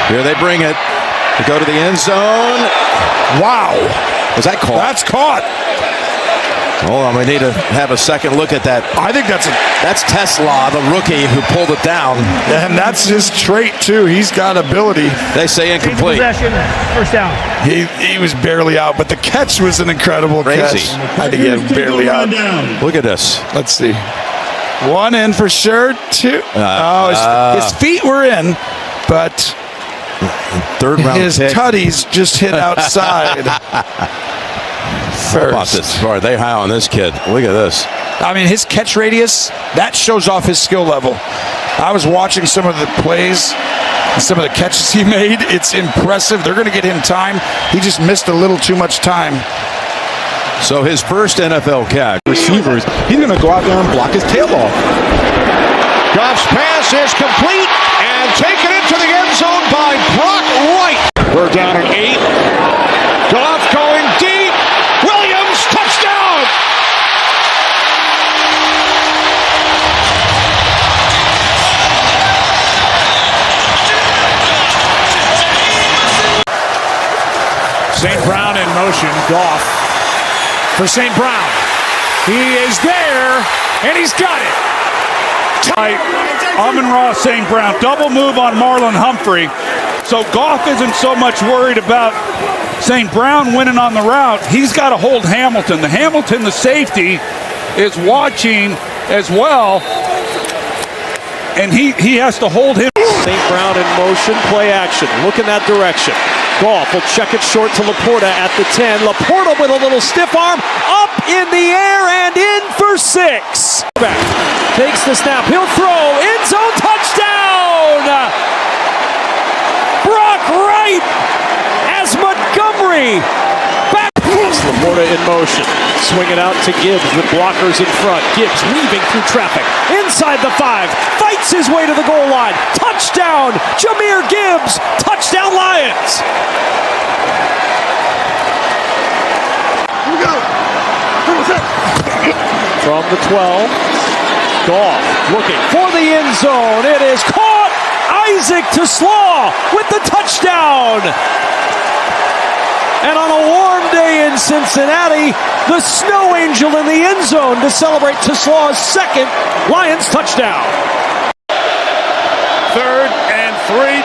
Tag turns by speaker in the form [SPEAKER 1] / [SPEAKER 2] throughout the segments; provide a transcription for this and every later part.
[SPEAKER 1] Here they bring it. They go to the end zone.
[SPEAKER 2] Wow.
[SPEAKER 1] Was that caught?
[SPEAKER 2] That's caught.
[SPEAKER 1] Hold on, we need to have a second look at that.
[SPEAKER 2] I think that's
[SPEAKER 1] Tesla, the rookie who pulled it down.
[SPEAKER 2] And that's his trait, too. He's got ability.
[SPEAKER 1] They say incomplete.
[SPEAKER 3] Possession, first down.
[SPEAKER 2] He was barely out, but the catch was an incredible
[SPEAKER 1] Crazy.
[SPEAKER 2] catch. I think he had barely out.
[SPEAKER 1] Look at this.
[SPEAKER 2] Let's see. One in for sure, two. His feet were in, but
[SPEAKER 1] third round
[SPEAKER 2] his
[SPEAKER 1] pick.
[SPEAKER 2] tutties just hit outside.
[SPEAKER 1] How about this? Are they high on this kid? Look at this.
[SPEAKER 2] I mean, his catch radius, that shows off his skill level. I was watching some of the plays and some of the catches he made. It's impressive. They're going to get him time. He just missed a little too much time.
[SPEAKER 1] So his first NFL catch.
[SPEAKER 4] Receivers, he's going to go out there and block his tail off.
[SPEAKER 5] Goff's pass is complete and taken into the end zone by Brock Wright. We're down at 8. Goff going deep. Williams, touchdown!
[SPEAKER 6] St. Brown in motion. Goff for St. Brown. He is there, and he's got it. Amon-Ra St. Brown. Double move on Marlon Humphrey. So Goff isn't so much worried about St. Brown winning on the route. He's got to hold Hamilton. The safety, is watching as well, and he has to hold him.
[SPEAKER 7] St. Brown in motion, play action. Look in that direction. Goff will check it short to Laporta at the 10. Laporta with a little stiff arm, up in the air and in for 6. Back. Takes the snap, he'll throw, end zone touchdown! Brock Wright as Montgomery back. Laporta in motion, swing it out to Gibbs with blockers in front. Gibbs weaving through traffic, inside the 5, fights his way to the goal line. Touchdown, Jahmyr Gibbs, touchdown Lions. From the 12, Goff looking for the end zone. It is caught. Isaac to Slaw with the touchdown. And on a warm day in Cincinnati, the Snow Angel in the end zone to celebrate Slaw's second Lions touchdown.
[SPEAKER 6] 3rd and 3.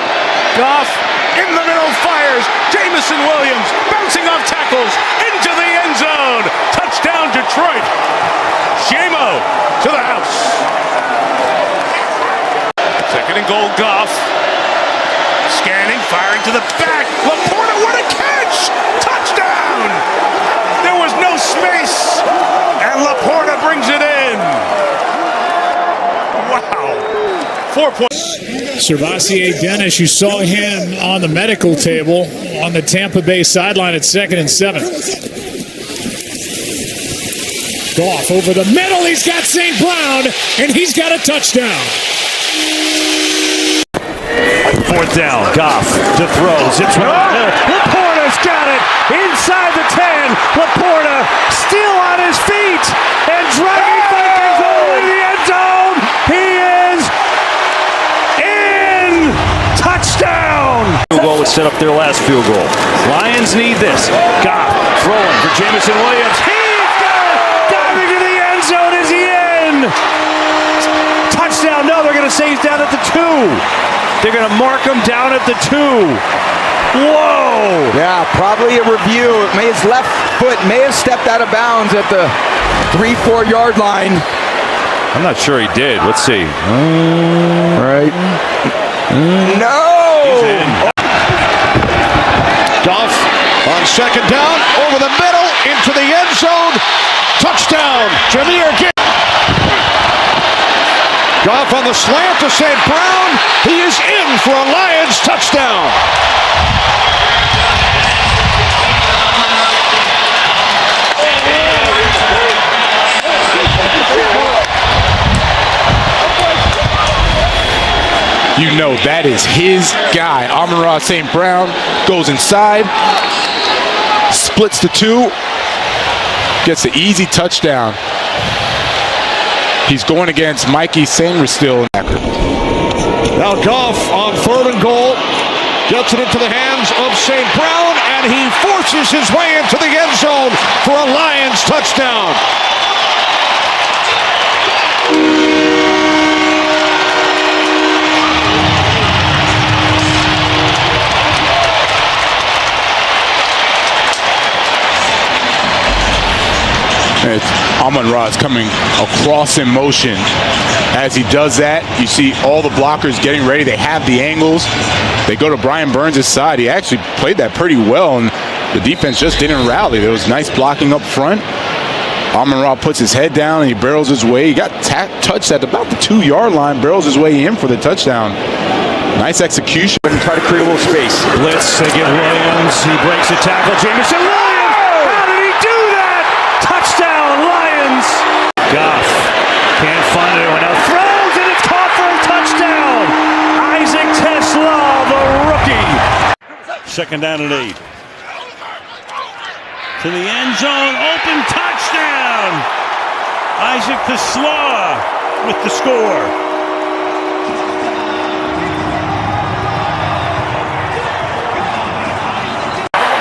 [SPEAKER 6] Goff in the middle fires. Jamison Williams bouncing off tackles into the end zone. Touchdown Detroit. Shamo to the house. 2nd and goal, Goff. Scanning, firing to the back. Laporta, what a catch! Touchdown! There was no space, and Laporta brings it in. Wow. 4 points.
[SPEAKER 8] Servassier Dennis, you saw him on the medical table on the Tampa Bay sideline at 2nd and 7. Goff over the middle, he's got St. Brown, and he's got a touchdown.
[SPEAKER 7] 4th down, Goff to throw, zips right. Laporta's got it inside the 10. Laporta still on his feet and driving Vikings all in the end zone. He is in. Touchdown. Field goal would set up their last field goal. Lions need this. Goff throwing for Jamison Williams. He's got it. Diving to the end zone. Is he in? Touchdown. No, they're going to say he's down at the 2. They're going to mark him down at the 2. Whoa!
[SPEAKER 4] Yeah, probably a review. His left foot may have stepped out of bounds at the 3-4 yard line.
[SPEAKER 7] I'm not sure he did. Let's see.
[SPEAKER 4] Right. No!
[SPEAKER 7] He's in.
[SPEAKER 5] Goff on 2nd down, over the middle, into the end zone. Touchdown, Jahmyr Gibbs. Goff on the slant to St. Brown. He is in for a Lions touchdown.
[SPEAKER 4] You know that is his guy. Amon-Ra St. Brown goes inside, splits the 2, gets the easy touchdown. He's going against Mikey Sanger still.
[SPEAKER 5] Now Goff on 3rd and goal Gets it into the hands of St. Brown, and he forces his way into the end zone for a Lions touchdown.
[SPEAKER 4] Amon-Ra is coming across in motion. As he does that, you see all the blockers getting ready. They have the angles. They go to Brian Burns' side. He actually played that pretty well, and the defense just didn't rally. There was nice blocking up front. Amon-Ra puts his head down, and he barrels his way. He got touched at about the 2-yard line, barrels his way in for the touchdown. Nice execution.
[SPEAKER 7] And try to create a little space. Blitz, they get Williams. He breaks a tackle. Jameson Williams! How did he do that? Touchdown, Lions! Goff can't find anyone. Now throws, and it's caught for a touchdown! Isaac Tesla, the rookie.
[SPEAKER 6] Second down and 8. To the end zone, open touchdown! Isaac Tesla with the score.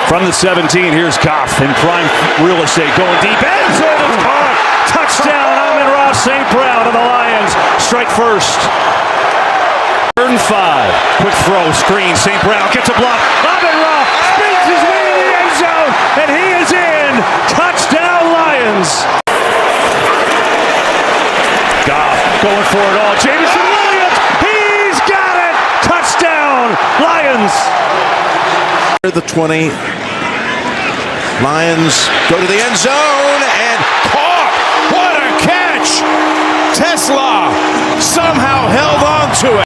[SPEAKER 7] From the 17, here's Goff in prime real estate, going deep. End zone is caught. Touchdown, Amon-Ra St. Brown of the Lions. Strike first. Third and 5. Quick throw, screen. St. Brown gets a block. Amon-Ra spins his way to the end zone, and he is in. Touchdown, Lions. Goff going for it all. Jameson Williams, he's got it. Touchdown, Lions.
[SPEAKER 1] The 20. Lions go to the end zone and caught. What a catch! Tesla somehow held on to it.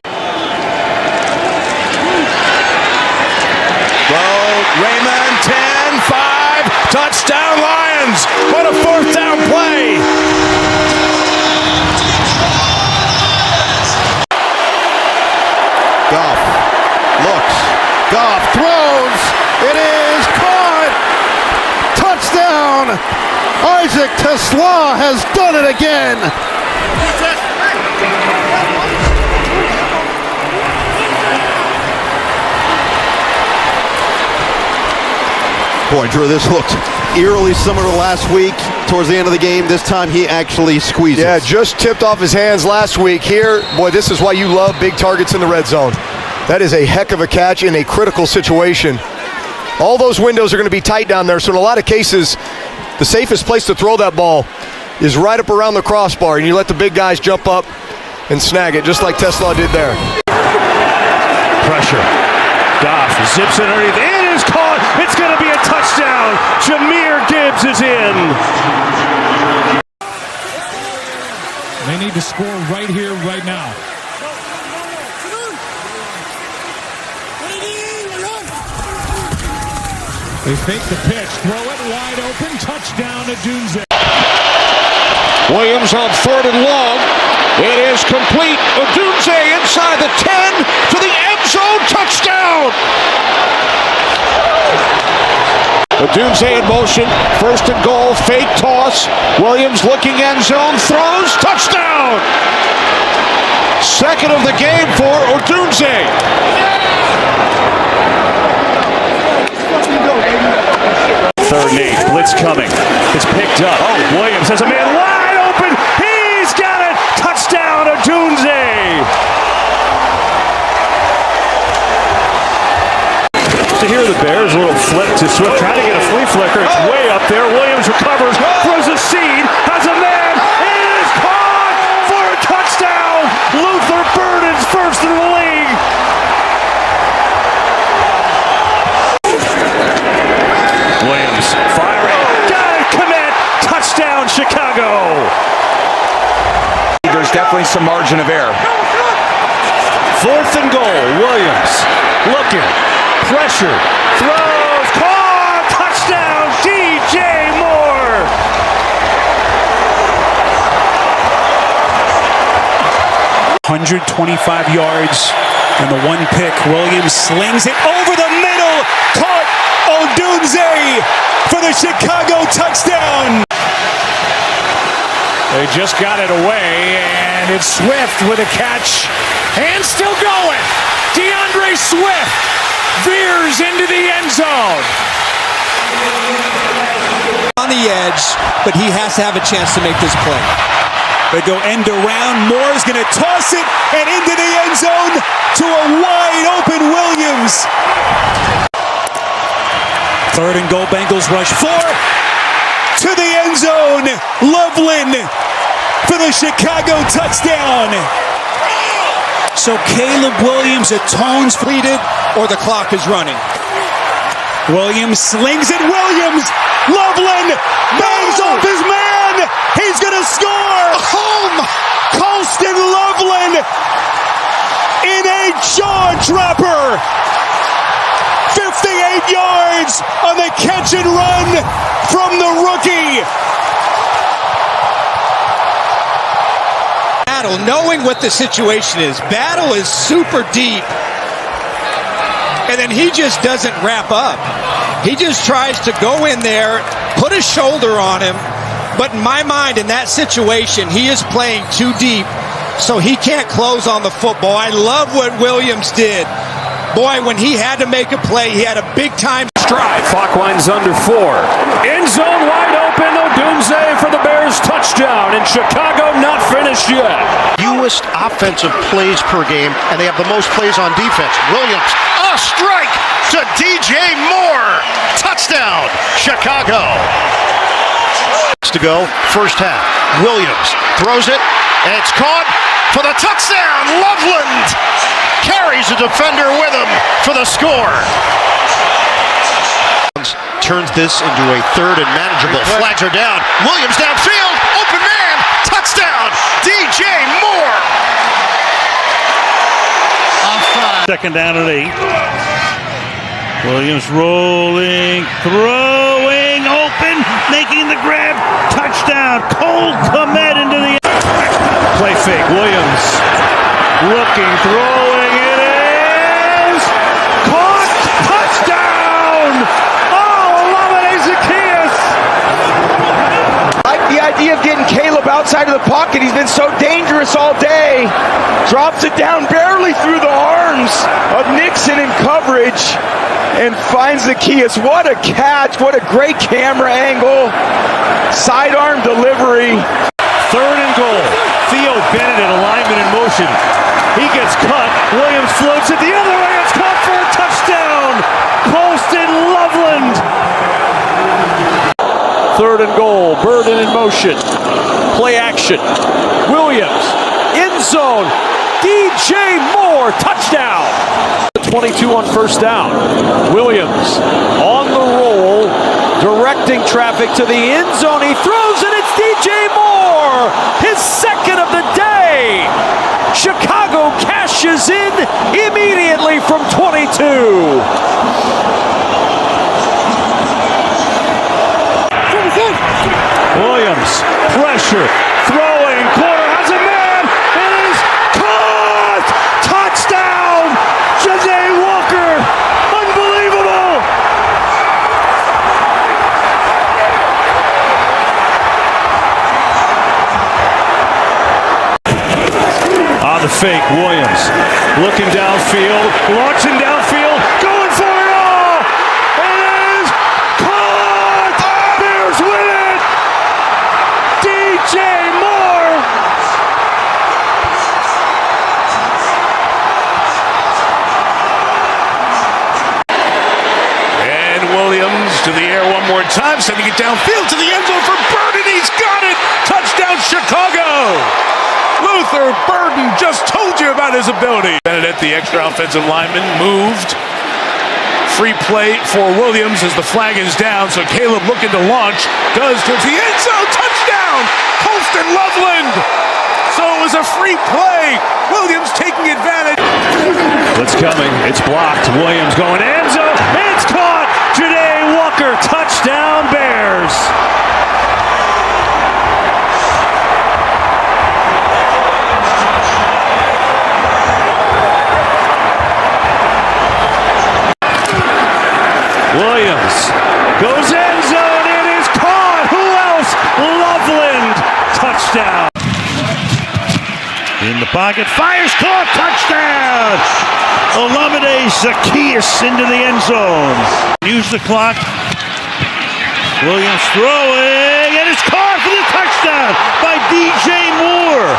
[SPEAKER 1] Raymond 10-5. Touchdown Lions. What a fourth down play.
[SPEAKER 5] Goff looks. Goff throws. It is caught. Touchdown. Isaac Tesla has done it again. Boy, Drew, this looked eerily similar to last week. Towards the end of the game, this time he actually squeezed it.
[SPEAKER 3] Yeah, just tipped off his hands last week. Here, boy, this is why you love big targets in the red zone. That is a heck of a catch in a critical situation. All those windows are going to be tight down there, so in a lot of cases, the safest place to throw that ball is right up around the crossbar, and you let the big guys jump up and snag it, just like Tesla did there.
[SPEAKER 7] Pressure. Goff zips it underneath. It is caught. It's going to be a touchdown. Jahmyr Gibbs is in.
[SPEAKER 8] They need to score right here, right now. They fake the pitch, throw it wide open, touchdown to Dunze.
[SPEAKER 5] Williams on 3rd and long. It is complete. Dunze inside the 10 to the end zone. Touchdown. Dunze in motion. 1st and goal. Fake toss. Williams looking end zone. Throws. Touchdown. 2nd of the game for Odunze.
[SPEAKER 7] 3rd and 8. Blitz coming. It's picked up. Oh, Williams has a man wide open. He's got it. Touchdown, Odunze. To hear the Bears, a little flip to Swift, trying to get a flea flicker. It's way up there. Williams recovers, throws a seed, has a man. It is caught for a touchdown. Luther Burden's first in the league. Williams firing. Got it, commit. Touchdown, Chicago.
[SPEAKER 2] There's definitely some margin of error.
[SPEAKER 7] 4th and goal. Williams looking. Pressure. Throws. Caught. Touchdown, DJ Moore.
[SPEAKER 9] $125 yards and the 1 pick. Williams slings it over the middle. Caught. Odunze for the Chicago touchdown.
[SPEAKER 8] They just got it away, and it's Swift with a catch. And still going. DeAndre Swift
[SPEAKER 7] veers into the end zone.
[SPEAKER 9] On the edge, but he has to have a chance to make this play. They go end around. Moore's going to toss it and into the end zone to a wide open Williams. 3rd and goal. Bengals rush 4 to the end zone. Loveland for the Chicago touchdown. So Caleb Williams atones pleaded, or the clock is running. Williams slings it. Williams. Loveland bangs off his man. He's going to score. Home. Colston Loveland in a jaw dropper. 58 yards on the catch and run from the rookie. Battle, knowing what the situation is. Battle is super deep. And then he just doesn't wrap up. He just tries to go in there, put a shoulder on him. But in my mind, in that situation, he is playing too deep, so he can't close on the football. I love what Williams did. Boy, when he had to make a play, he had a big-time stride.
[SPEAKER 7] Clock winds under 4. End zone wide open. Odunze for the Bears touchdown. And Chicago not finished yet.
[SPEAKER 5] Fewest offensive plays per game, and they have the most plays on defense. Williams, a strike to DJ Moore. Touchdown, Chicago. To go, first half. Williams throws it, and it's caught for the touchdown. Loveland carries a defender with him for the score. Turns this into a 3rd and manageable. Flags are down. Williams downfield. Open man. Touchdown. DJ Moore.
[SPEAKER 10] Second down at 8. Williams rolling, throwing, open, making the grab. Touchdown. Cole Kmet into the play fake. Williams looking, throwing. It is caught. Touchdown.
[SPEAKER 11] The idea of getting Caleb outside of the pocket. He's been so dangerous all day. Drops it down barely through the arms of Nixon in coverage and finds the Kias. What a catch. What a great camera angle. Sidearm delivery.
[SPEAKER 10] 3rd and goal. Theo Bennett, alignment in motion. He gets cut. Williams floats it the other way. It's caught for a touchdown. Colston Loveland.
[SPEAKER 7] 3rd and goal. Burden in motion. Play action. Williams. End zone. DJ Moore. Touchdown. 22 on first down. Williams on the roll. Directing traffic to the end zone. He throws it. It's DJ Moore. His 2nd of the day. Chicago cashes in immediately from 22.
[SPEAKER 10] Williams, pressure, throwing, corner has a man, it is caught! Touchdown! Jose Walker, unbelievable! On the fake, Williams, looking downfield, launching downfield, going for it all! It is caught! Bears win it! DJ Moore.
[SPEAKER 1] And Williams to the air one more time, sending it downfield to the end zone for Burden. He's got it. Touchdown, Chicago. Luther Burden just told you about his ability. Benedict, the extra offensive lineman, moved. Free play for Williams as the flag is down. So Caleb looking to launch. Does towards the end zone. Touchdown. Colston Loveland. So it was a free play. Williams taking advantage.
[SPEAKER 10] It's coming. It's blocked. Williams going end zone. It's caught. Janae Walker. Touchdown Bears. Williams goes end zone. It is caught. Who else? Loveland. Touchdown. In the pocket. Fires, caught. Touchdown. Olamide Zacchaeus into the end zone. Use the clock. Williams throwing, and it's caught for the touchdown by DJ Moore.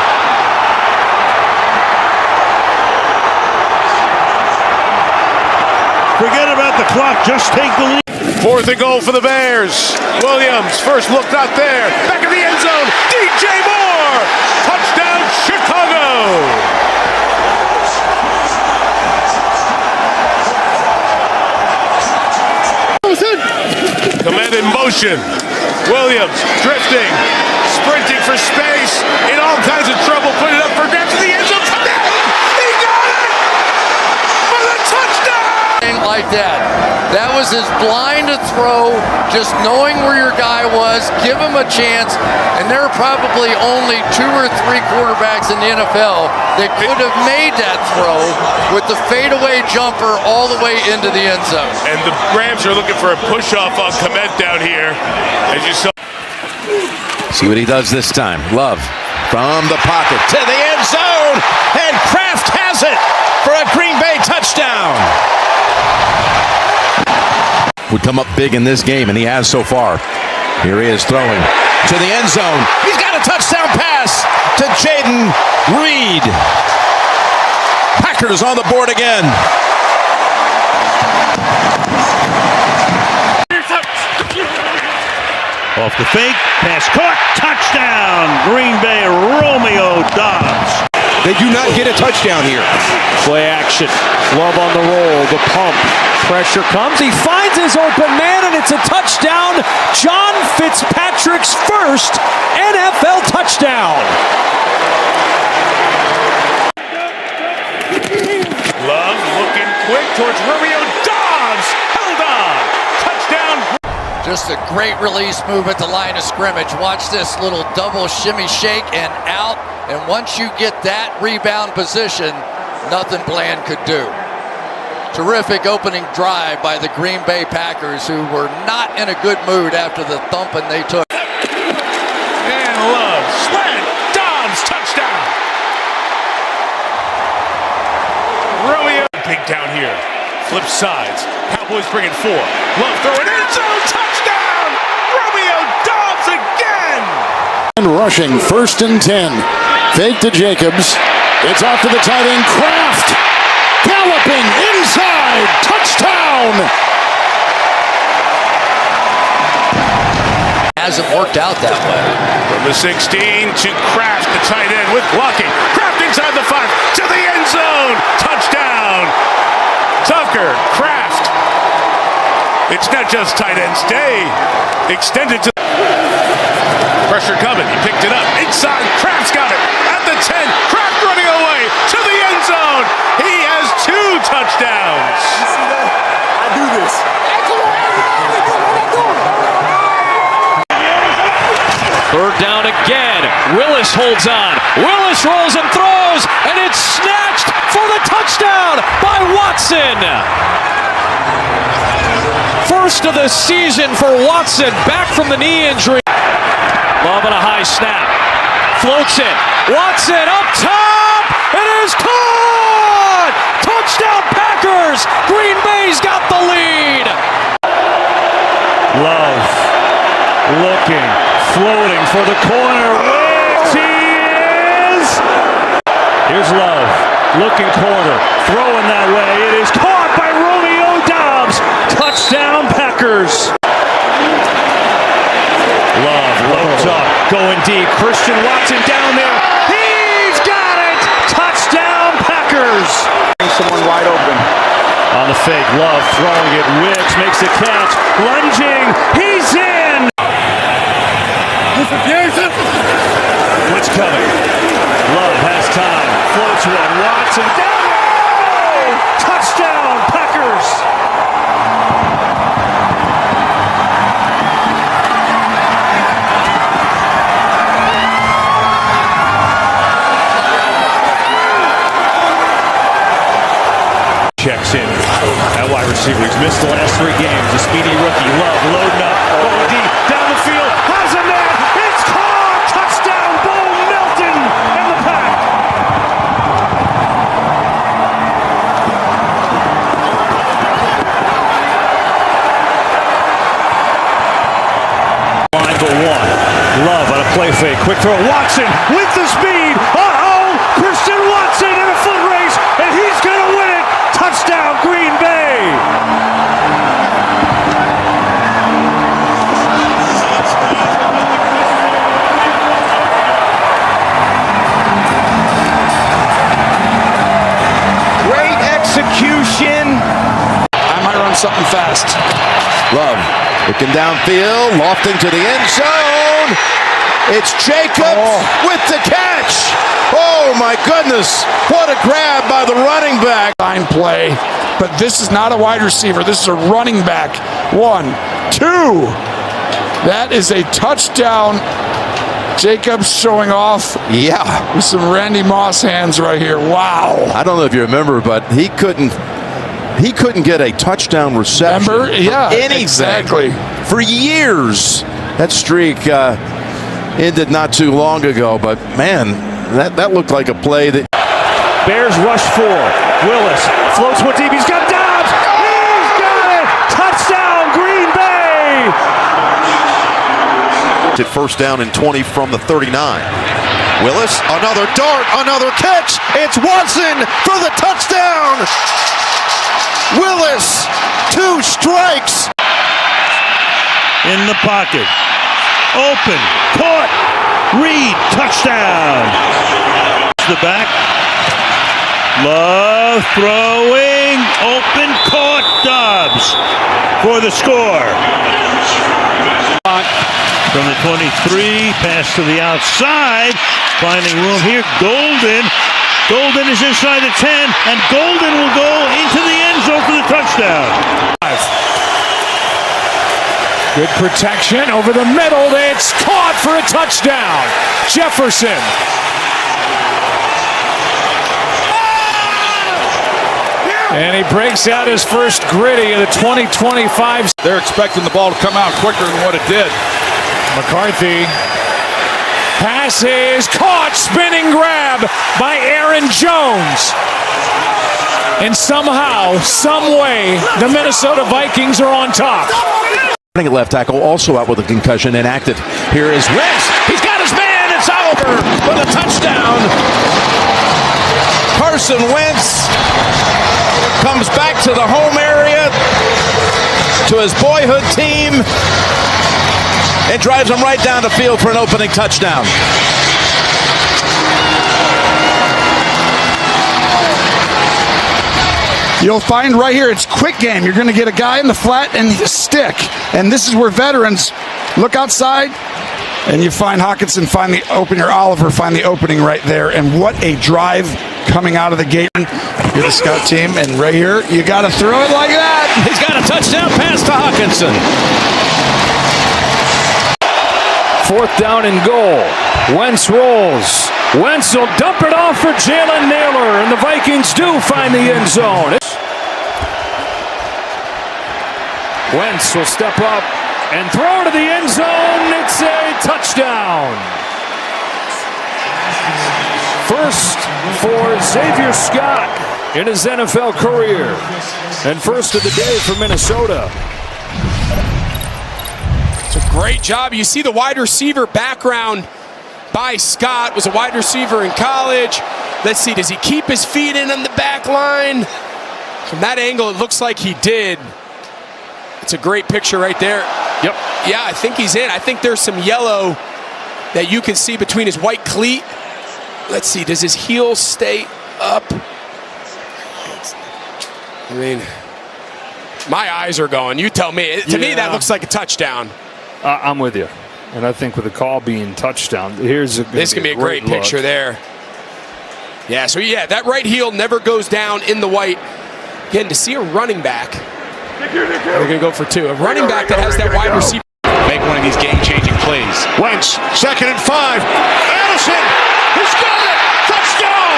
[SPEAKER 10] Forget about the clock, just take the lead.
[SPEAKER 1] 4th and goal for the Bears. Williams, first look not there. Back in the end zone. DJ Moore. Touchdown, Chicago. Command in motion. Williams drifting, sprinting for space, in all kinds of trouble. Put it up for grabs in the end zone. He got it for the touchdown.
[SPEAKER 12] Like that. That was as blind a throw, just knowing where your guy was, give him a chance, and there are probably only 2 or 3 quarterbacks in the NFL that could have made that throw with the fadeaway jumper all the way into the end zone.
[SPEAKER 1] And the Rams are looking for a push-off on Komet down here, as you saw.
[SPEAKER 13] See what he does this time. Love from the pocket to the end zone, and Kraft has it for a Green Bay touchdown. Would come up big in this game, and he has so far. Here he is throwing to the end zone. He's got a touchdown pass to Jaden Reed. Packers on the board again.
[SPEAKER 10] Off the fake, pass caught, touchdown, Green Bay, Romeo Doubs.
[SPEAKER 5] They do not get a touchdown here.
[SPEAKER 7] Play action. Love on the roll. The pump. Pressure comes. He finds his open man, and it's a touchdown. John Fitzpatrick's first NFL touchdown.
[SPEAKER 1] Love looking quick towards Romeo Doubs. Held on. Touchdown.
[SPEAKER 12] Just a great release move at the line of scrimmage. Watch this little double shimmy shake and out. And once you get that rebound position, nothing Bland could do. Terrific opening drive by the Green Bay Packers, who were not in a good mood after the thumping they took.
[SPEAKER 1] And Love slant. Dobbs touchdown. Romeo big down here. Flip sides. Cowboys bring it 4. Love throwing end zone touchdown. Romeo Dobbs again.
[SPEAKER 5] And rushing 1st and 10. Fake to Jacobs. It's off to the tight end. Kraft galloping inside. Touchdown.
[SPEAKER 12] Hasn't worked out that way.
[SPEAKER 1] From the 16 to Kraft, the tight end with blocking. Kraft inside the 5 to the end zone. Touchdown. Tucker, Kraft. It's not just tight ends day. Extended to pressure coming. He picked it up inside. Kraft's got it at the 10. Kraft running away to the end zone. He has 2 touchdowns.
[SPEAKER 5] You see that? I do this.
[SPEAKER 7] Third down again. Willis holds on. Willis rolls and throws, and it's snatched for the touchdown by Watson. First of the season for Watson, back from the knee injury. Love on a high snap. Floats it. Watson up top. It is caught. Touchdown Packers. Green Bay's got the lead.
[SPEAKER 10] Love looking, floating for the corner. Wins. He is. Here's Love, looking corner, throwing that way. It is caught by Romeo Doubs. Touchdown Packers. Love loads up, going deep. Christian Watson down there. He's got it. Touchdown Packers.
[SPEAKER 5] Someone wide open.
[SPEAKER 10] On the fake, Love throwing it. Wicks makes the catch. Lunging. He's in. Blitz coming. Love has time. Floats one. Watson down. Touchdown Packers. Checks in. That wide receiver, he's missed the last 3 games. The speedy rookie, Love, loading up, going deep, down the field, has a man, it's caught! Touchdown, Bo Melton and the Pack! Play fake, quick throw. Watson with the speed. Uh-oh! Christian Watson in a foot race, and he's going to win it. Touchdown, Green Bay.
[SPEAKER 11] Great execution.
[SPEAKER 2] I might run something fast.
[SPEAKER 13] Love looking downfield, lofting to the end zone. It's Jacobs with the catch. Oh my goodness, what a grab by the running back.
[SPEAKER 2] Fine play, but this is not a wide receiver. This is a running back. 1, 2. That is a touchdown. Jacobs showing off.
[SPEAKER 13] Yeah.
[SPEAKER 2] With some Randy Moss hands right here. Wow.
[SPEAKER 13] I don't know if you remember, but he couldn't get a touchdown reception.
[SPEAKER 2] Remember? Yeah,
[SPEAKER 13] anything
[SPEAKER 2] exactly.
[SPEAKER 13] for years. That streak ended not too long ago, but man, that looked like a play that.
[SPEAKER 10] Bears rush 4. Willis floats one deep. He's got Dobbs. He's got it. Touchdown, Green Bay.
[SPEAKER 14] At first down and 20 from the 39. Willis, another dart, another catch. It's Watson for the touchdown. Willis, 2 strikes.
[SPEAKER 10] In the pocket. Open. Caught. Reed. Touchdown. The back. Love throwing. Open. Caught. Dobbs for the score. From the 23. Pass to the outside. Finding room here. Golden. Golden is inside the 10. And Golden will go into the end zone for the touchdown.
[SPEAKER 8] Good protection over the middle. It's caught for a touchdown. Jefferson. And he breaks out his first gritty of the 2025.
[SPEAKER 6] They're expecting the ball to come out quicker than what it did.
[SPEAKER 8] McCarthy. Pass is caught. Spinning grab by Aaron Jones. And somehow, some way, the Minnesota Vikings are on top.
[SPEAKER 13] At left tackle, also out with a concussion, inactive. Here is Wentz. He's got his man. It's Oliver for the touchdown. Carson Wentz comes back to the home area, to his boyhood team, and drives him right down the field for an opening touchdown.
[SPEAKER 2] You'll find right here, it's quick game. You're going to get a guy in the flat and a stick. And this is where veterans look outside, and you find Hawkinson find the opening, or Oliver find the opening right there. And what a drive coming out of the gate. You're the scout team, and right here, you got to throw it like that.
[SPEAKER 13] He's got a touchdown pass to Hawkinson.
[SPEAKER 7] 4th down and goal. Wentz rolls. Wentz will dump it off for Jalen Naylor, and the Vikings do find the end zone. Wentz will step up and throw to the end zone. It's a touchdown. First for Xavier Scott in his NFL career, and first of the day for Minnesota.
[SPEAKER 15] It's a great job. You see the wide receiver background by Scott. Was a wide receiver in college. Let's see, does he keep his feet in on the back line? From that angle, it looks like he did. It's a great picture right there.
[SPEAKER 7] Yep.
[SPEAKER 15] Yeah, I think he's in. I think there's some yellow that you can see between his white cleat. Let's see, does his heel stay up? I mean, my eyes are going. You tell me. To me, that looks like a touchdown.
[SPEAKER 10] I'm with you. And I think with the call being touchdown, this
[SPEAKER 15] is going to be a great picture there. Yeah, so yeah, that right heel never goes down in the white. Again, to see a running back, they're going to go for 2. A running back that has that wide receiver.
[SPEAKER 4] Make one of these game-changing plays.
[SPEAKER 5] Wentz, 2nd and 5. Addison, he's got it! Touchdown!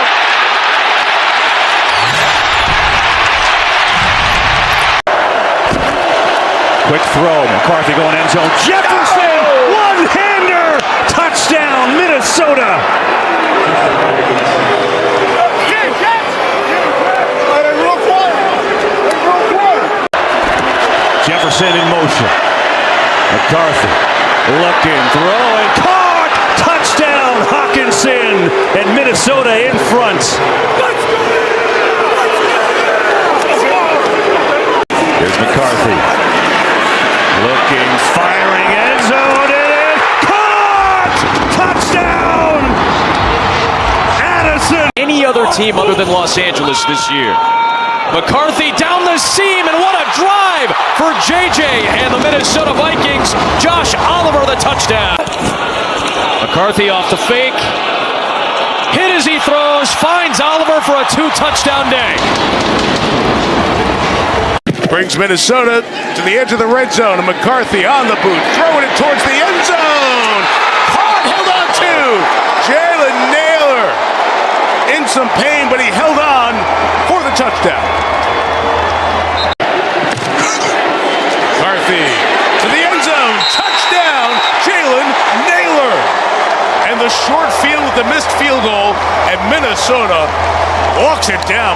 [SPEAKER 10] Quick throw. McCarthy going end zone. Jefferson! One-hander! Touchdown, Minnesota! Jefferson in motion. McCarthy looking, throwing, caught! Hawkinson, and Minnesota in front.
[SPEAKER 5] Here's McCarthy.
[SPEAKER 10] Looking, firing, end zone, it is caught! Touchdown! Addison!
[SPEAKER 7] Any other team other than Los Angeles this year. McCarthy down the seam, and what a drive for JJ and the Minnesota Vikings. Josh Oliver the touchdown. McCarthy off the fake. Hit as he throws, finds Oliver for a 2-touchdown day.
[SPEAKER 1] Brings Minnesota to the edge of the red zone, and McCarthy on the boot, throwing it towards the end zone. Caught, held on to Jalen Naylor. In some pain, but he held on for the touchdown. McCarthy to the end zone, touchdown, Jalen Naylor. And the short field with the missed field goal, and Minnesota walks it down.